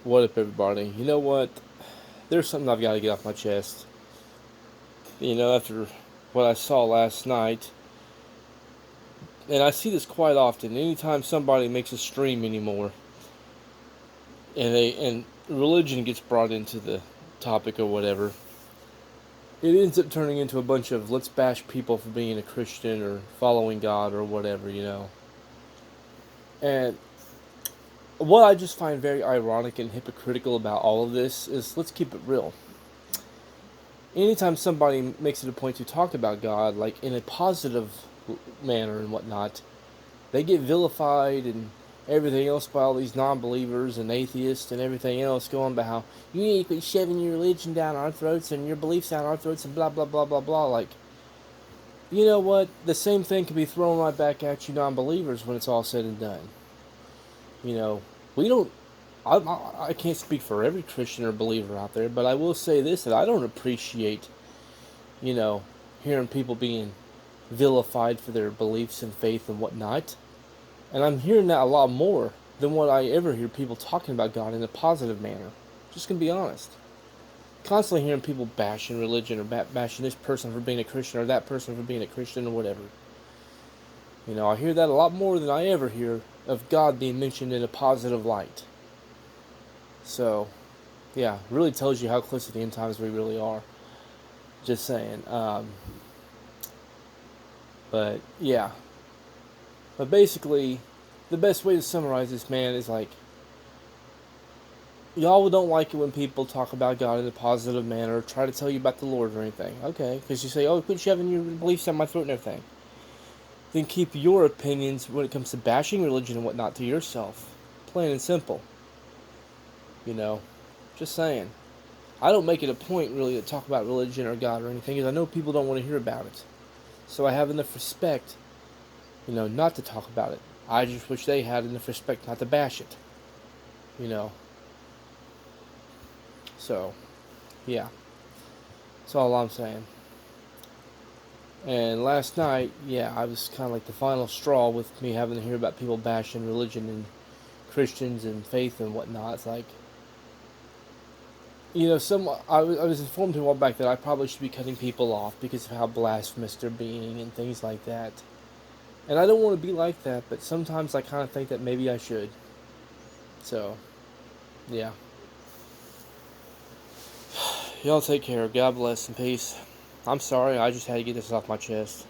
What up, everybody? You know what? There's something I've got to get off my chest. After what I saw last night, and I see this quite often. Anytime somebody makes a stream anymore, and religion gets brought into the topic or whatever, it ends up turning into a bunch of let's bash people for being a Christian or following God or whatever. And what I just find very ironic and hypocritical about all of this is let's keep it real. Anytime somebody makes it a point to talk about God, like in a positive manner and whatnot, they get vilified and everything else by all these non-believers and atheists and everything else going about how you need to quit shoving your religion down our throats and your beliefs down our throats and blah blah blah blah blah. Like, you know what? The same thing can be thrown right back at you non-believers when it's all said and done. We don't. I can't speak for every Christian or believer out there, but I will say this, that I don't appreciate, hearing people being vilified for their beliefs and faith and whatnot. And I'm hearing that a lot more than what I ever hear people talking about God in a positive manner. Just gonna be honest. Constantly hearing people bashing religion or bashing this person for being a Christian or that person for being a Christian or whatever. I hear that a lot more than I ever hear of God being mentioned in a positive light. So, yeah, really tells you how close to the end times we really are. Just saying. But, yeah. But basically, the best way to summarize this, man, is like, y'all don't like it when people talk about God in a positive manner, or try to tell you about the Lord or anything. Okay, because you say, oh, quit shoving your beliefs down my throat and everything. Then keep your opinions when it comes to bashing religion and whatnot to yourself. Plain and simple. Just saying. I don't make it a point, really, to talk about religion or God or anything, because I know people don't want to hear about it. So I have enough respect, not to talk about it. I just wish they had enough respect not to bash it. So, yeah. That's all I'm saying. And last night, yeah, I was kind of like the final straw with me having to hear about people bashing religion and Christians and faith and whatnot. It's like, I was informed a while back that I probably should be cutting people off because of how blasphemous they're being and things like that. And I don't want to be like that, but sometimes I kind of think that maybe I should. So, yeah. Y'all take care. God bless and peace. I'm sorry, I just had to get this off my chest.